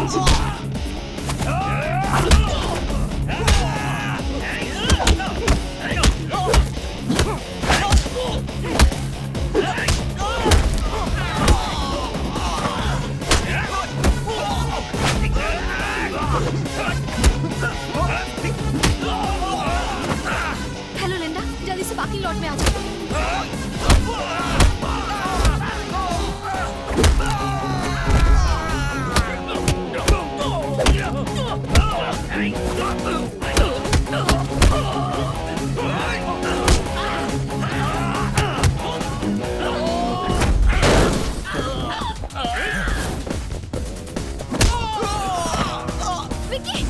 Hello Linda, जल्दी से parking lot में आ जाओ। विक्की!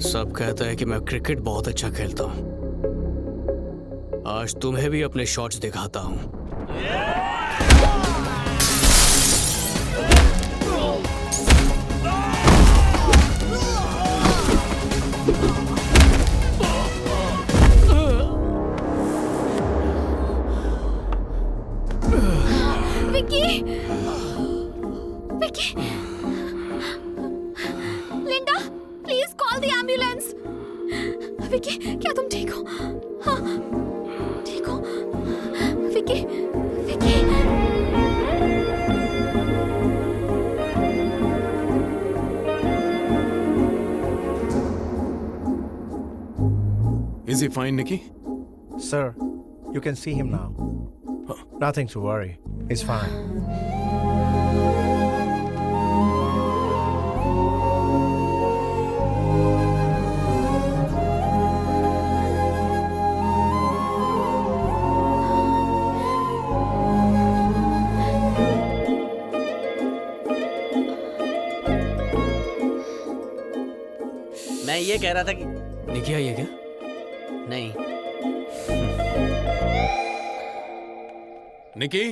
सब कहता है कि मैं क्रिकेट बहुत अच्छा खेलता हूँ। आज तुम्हें भी अपने शॉट्स दिखाता हूँ। Vicky! Vicky! Linda, please call the ambulance. Vicky, क्या तुम ठीक हो? हाँ, ठीक हो? Vicky, Vicky! Is he fine, Nikki? Sir, you can see him now. Nothing to worry. He's fine. मैं ये कह रहा था कि निकी आई है क्या? नहीं। निकी,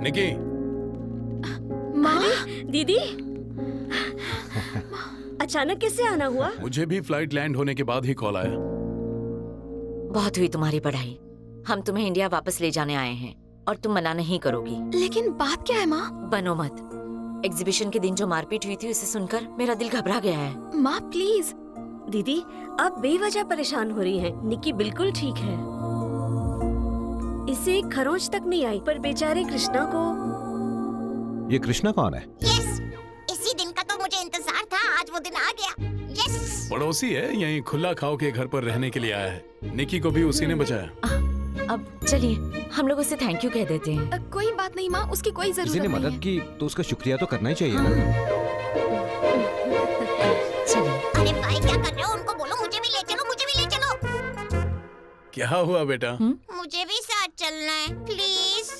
निकी, माँ, दीदी अचानक कैसे आना हुआ? मुझे भी फ्लाइट लैंड होने के बाद ही कॉल आया। बहुत हुई तुम्हारी पढ़ाई। हम तुम्हें इंडिया वापस ले जाने आए हैं और तुम मना नहीं करोगी। लेकिन बात क्या है माँ? बनो मत। एग्जीबिशन के दिन जो मारपीट हुई थी उसे सुनकर मेरा दिल घबरा गया है। माँ प्लीज। दीदी आप बेवजह परेशान हो रही हैं। निक्की बिल्कुल ठीक है। इसे एक खरोंच तक नहीं आई, पर बेचारे कृष्णा को। ये कृष्णा कौन है? यस, इसी दिन का तो मुझे इंतजार था। आज वो दिन आ गया। यस। पड़ोसी है, यहीं खुला खाओ के घर पर रहने के लिए आया है। निकी को भी उसी ने बचाया। अब चलिए हम लोग उसे थैंक यू कह देते हैं। कोई बात नहीं माँ, उसकी कोई किसी जरूरत ने नहीं मदद है। की तो उसका शुक्रिया तो करना ही चाहिए ना। चलिए। अरे भाई क्या कर रहे हो? उनको बोलो मुझे भी ले चलो, मुझे भी ले चलो। क्या हुआ बेटा? मुझे भी साथ चलना है, प्लीज।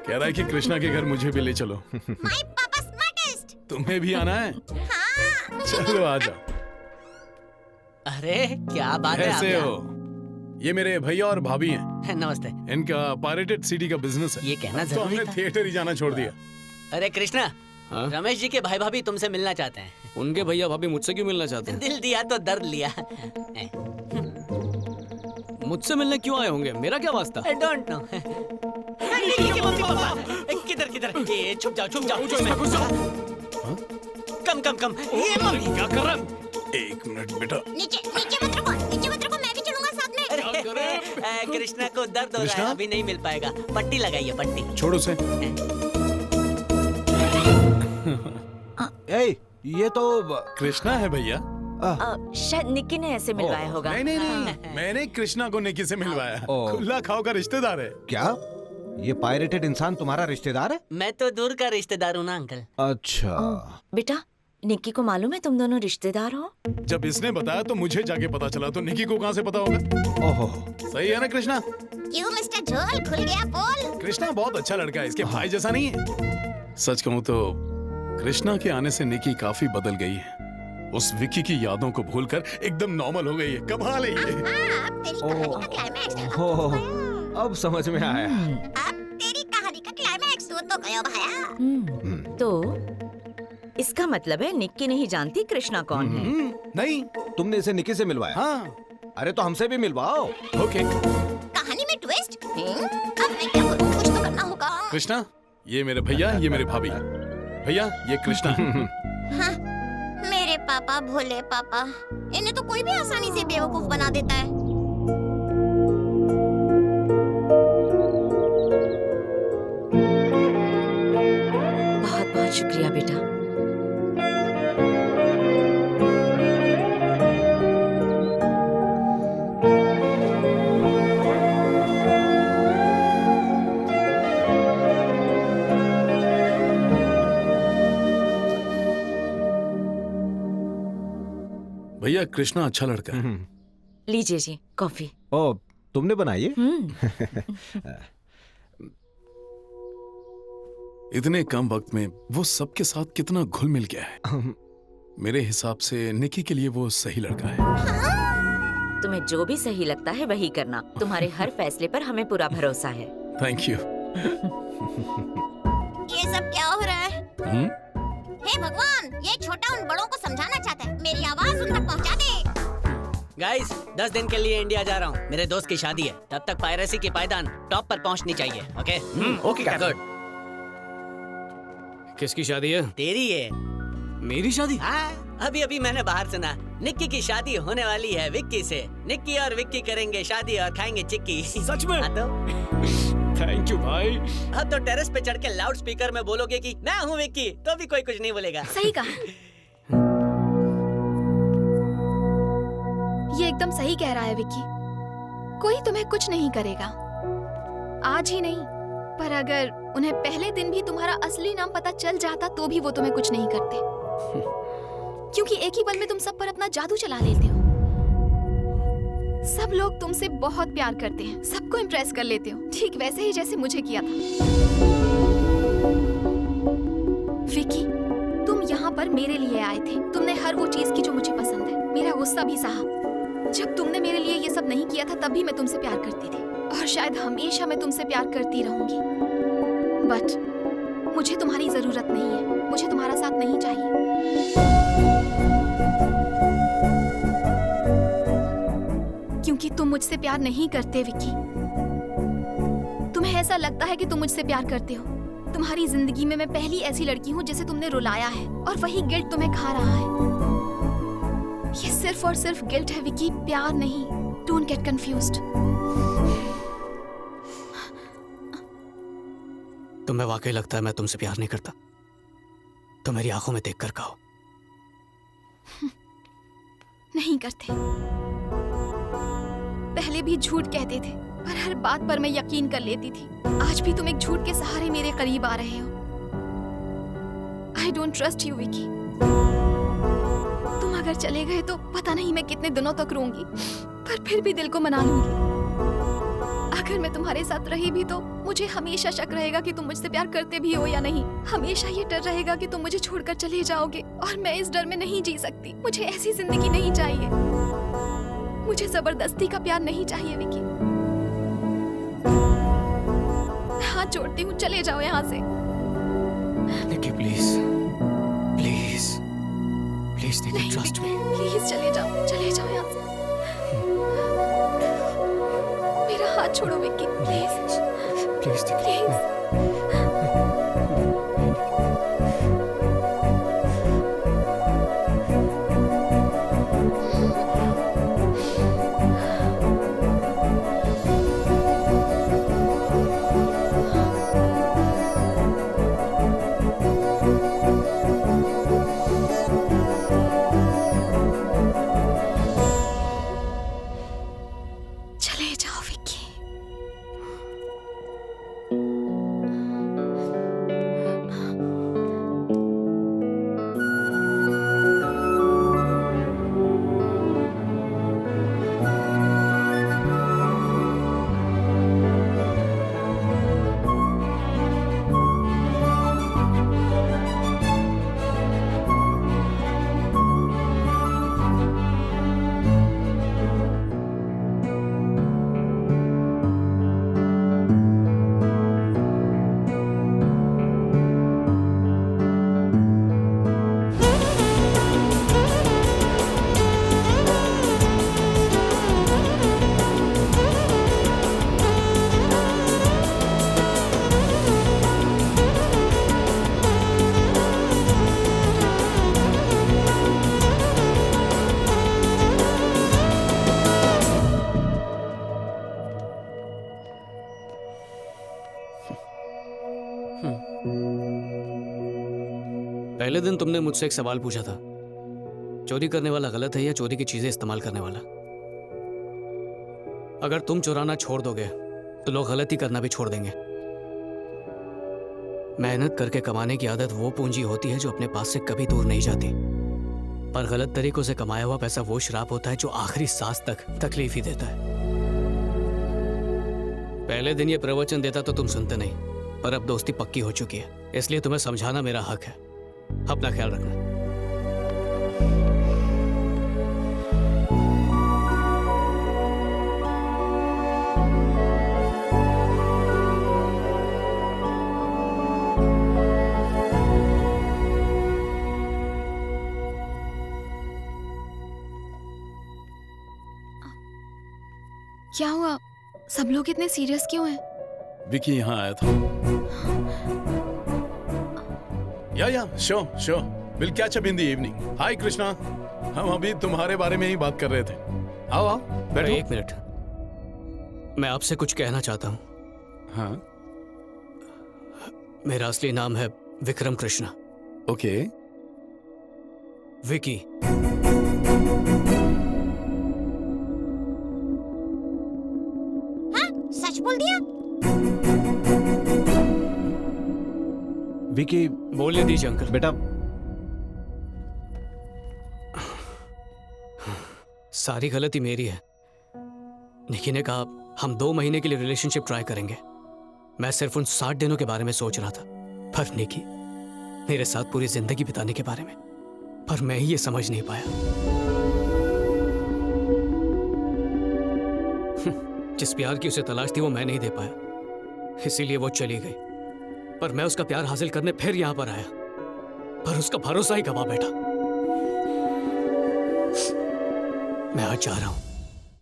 कह रहा है कि कृष्णा के घर मुझे भी ले चलो। माय पापा स्मार्टेस्ट। तुम्हें भी आना है? हाँ। चलो आ जाओ। अरे क्या बात है? कैसे हो? ये मेरे भैया और भाभी हैं। नमस्ते। इनका पायरेटेड सीडी का बिजनेस है। ये कहना तो जरूरी हमने था। थिएटर ही जाना छोड़ दिया। अरे कृष्णा, हाँ? रमेश जी के भाई भाभी तुमसे मिलना चाहते हैं। उनके भैया भाभी मुझसे क्यों मिलना चाहते हैं? दिल दिया तो दर्द लिया। मुझसे मिलने क्यों आए होंगे? मेरा क्या वास्ता? I don't know. किधर किधर? ये छुप जाओ, छुप जाओ। कम कम कम। ये मम्मी क्या कर रहा है? एक मिनट बेटा। नीचे नीचे मत रुको, नीचे मत रुको, मैं भी चलूंगा साथ में। कृष्णा को दर्द हो रहा कृष्णा? है, अभी नहीं मिल पाएगा। पट्टी लगाइए, पट्टी। छोड़ उसे। ए, ये तो कृष्णा है भैया। शायद निक्की ने ऐसे मिलवाया होगा। नहीं नहीं नहीं, मैंने कृष्णा को निकी से मिलवाया। ओ। खुला खाओ का रिश्तेदार है। क्या? ये पायरेटेड इंसान तुम्हारा रिश्तेदार है? मैं तो दूर का रिश्तेदार हूँ ना अंकल। अच्छा। बेटा निक्की को मालूम है तुम दोनों रिश्तेदार हो? जब इसने बताया तो मुझे जाके पता चला, तो निकी को कहाँ से पता होगा? ओहो। सही है ना कृष्णा? क्यों मिस्टर झोल, खुल गया पोल? कृष्णा बहुत अच्छा लड़का है, इसके भाई जैसा नहीं है। सच कहूँ तो कृष्णा के आने से निकी काफी बदल गई है। उस विकी की यादों को भूलकर एकदम नॉर्मल हो गई है। कमाल है ये। हाँ, अब तेरी कहानी का क्लाइमैक्स हो, अब समझ में आया। अब तेरी कहानी का क्लाइमैक्स हो तो गया भैया। तो इसका मतलब है निक्की नहीं जानती कृष्णा कौन है। नहीं। तुमने इसे निकी से मिलवाया? हाँ। अरे तो हमसे भी मिलवाओ। ओके। कहानी में ट्विस्ट? अब मैं क्या करूं? कुछ तो करना होगा। कृष्णा, ये मेरे भैया, ये मेरे भाभी। भैया, ये कृष्णा। हाँ, मेरे पापा भोले पापा, इन्हें तो कोई भी आसानी से बेवकूफ बना देता है। बहुत बहुत शुक्रिया बेटा। भैया, कृष्णा अच्छा लड़का है। लीजिए जी कॉफी। ओ, तुमने बनाई है? इतने कम वक्त में वो सबके साथ कितना घुल मिल गया है। मेरे हिसाब से निकी के लिए वो सही लड़का है। तुम्हें जो भी सही लगता है वही करना। तुम्हारे हर फैसले पर हमें पूरा भरोसा है। Thank you. ये सब क्या हो रहा है? हे भगवान, ये छोटा उन बड़ों को समझाना चाहता है। मेरी आवाज उन तक पहुंचा दे। गाइस, 10 दिन के लिए इंडिया जा रहा हूँ। मेरे दोस्त की शादी है, तब तक पायरेसी की पायदान टॉप पर पहुंचनी चाहिए। ओके? Okay good. किसकी शादी है? तेरी है। मेरी शादी? हाँ, अभी अभी मैंने बाहर सुना निक्की की शादी होने वाली है विक्की से। निक्की और विक्की करेंगे शादी और खाएंगे चिक्की। सच में? हाँ तो? थैंक यू भाई। अब तो टेरेस पे चढ़ के लाउड स्पीकर में बोलोगे कि मैं हूँ विक्की, तो भी कोई कुछ नहीं बोलेगा। सही कहा। ये एकदम सही कह रहा है विक्की। कोई तुम्हें कुछ नहीं करेगा, आज ही नहीं, पर अगर उन्हें पहले दिन भी तुम्हारा असली नाम पता चल जाता तो भी वो तुम्हें कुछ नहीं करते, क्योंकि एक ही पल में तुम सब पर अपना जादू चला लेते हो। सब लोग तुमसे बहुत प्यार करते हैं, सबको इम्प्रेस कर लेते हो, ठीक वैसे ही जैसे मुझे किया था। विक्की, तुम यहाँ पर मेरे लिए आए थे। तुमने हर वो चीज की जो मुझे पसंद है। मेरा गुस्सा भी सहा। जब तुमने मेरे लिए ये सब नहीं किया था तब भी मैं तुमसे प्यार करती थी, और शायद हमेशा मैं तुमसे प्यार करती रहूंगी। बट मुझे तुम्हारी जरूरत नहीं है। मुझे तुम्हारा साथ नहीं चाहिए। क्योंकि तुम मुझसे प्यार नहीं करते विक्की। तुम्हें ऐसा लगता है कि तुम मुझसे प्यार करते हो। तुम्हारी जिंदगी में मैं पहली ऐसी लड़की हूँ जिसे तुमने रुलाया है, और वही गिल्ट तुम्हें खा रहा है। ये सिर्फ और सिर्फ गिल्ट है विक्की, प्यार नहीं। Don't get confused. तुम्हें वाकई लगता है मैं तुमसे प्यार नहीं करता? तो मेरी आंखों में देखकर कहो। नहीं करते। पहले भी झूठ कहते थे, पर हर बात पर मैं यकीन कर लेती थी। आज भी तुम एक झूठ के सहारे मेरे करीब आ रहे हो। I don't trust you Vicky. तुम अगर चले गए तो पता नहीं मैं कितने दिनों तक रोऊंगी, पर फिर भी दिल को मना लूंगी। अगर मैं तुम्हारे साथ रही भी तो मुझे हमेशा शक रहेगा कि तुम मुझसे प्यार करते भी हो या नहीं। हमेशा ये डर रहेगा कि तुम मुझे छोड़कर चले जाओगे, और मैं इस डर में नहीं जी सकती। मुझे ऐसी जिंदगी नहीं चाहिए। मुझे जबरदस्ती का प्यार नहीं चाहिए विकी। हाथ जोड़ती हूँ, चले जाओ यहाँ से। Nikki please, please, please Nikki, trust me. Please चले जाओ यहाँ से। मेरा हाथ छोड़ो विक्की, प्लीज प्लीज प्लीज। चले जाओ विक्की। पहले दिन तुमने मुझसे एक सवाल पूछा था, चोरी करने वाला गलत है या चोरी की चीजें इस्तेमाल करने वाला। अगर तुम चुराना छोड़ दोगे तो लोग गलती करना भी छोड़ देंगे। मेहनत करके कमाने की आदत वो पूंजी होती है जो अपने पास से कभी दूर नहीं जाती, पर गलत तरीकों से कमाया हुआ पैसा वो शराब होता है जो आखिरी सांस तक तकलीफ ही देता है। पहले दिन ये प्रवचन देता तो तुम सुनते नहीं, पर अब दोस्ती पक्की हो चुकी है, इसलिए तुम्हें समझाना मेरा हक है। अपना ख्याल रखना। क्या हुआ? सब लोग इतने सीरियस क्यों हैं? विकी यहाँ आया था। Yeah sure will catch up in the evening. Hi Krishna, हम अभी तुम्हारे बारे में ही बात कर रहे थे। आओ आओ बैठो। एक मिनट, मैं आपसे कुछ कहना चाहता हूँ। हाँ मेरा असली नाम है विक्रम कृष्णा। ओके। विकी। हाँ, सच बोल दिया? विकी, बोलने दीजिए अंकल। बेटा सारी गलती मेरी है। निकी ने कहा हम 2 महीने के लिए रिलेशनशिप ट्राई करेंगे। मैं सिर्फ उन 60 दिनों के बारे में सोच रहा था, पर निकी मेरे साथ पूरी जिंदगी बिताने के बारे में। पर मैं ही ये समझ नहीं पाया। जिस प्यार की उसे तलाश थी वो मैं नहीं दे पाया, इसीलिए वो चली गई। पर मैं उसका प्यार हासिल करने फिर यहां पर आया, पर उसका भरोसा ही गवा बैठा। मैं आज जा रहा हूं।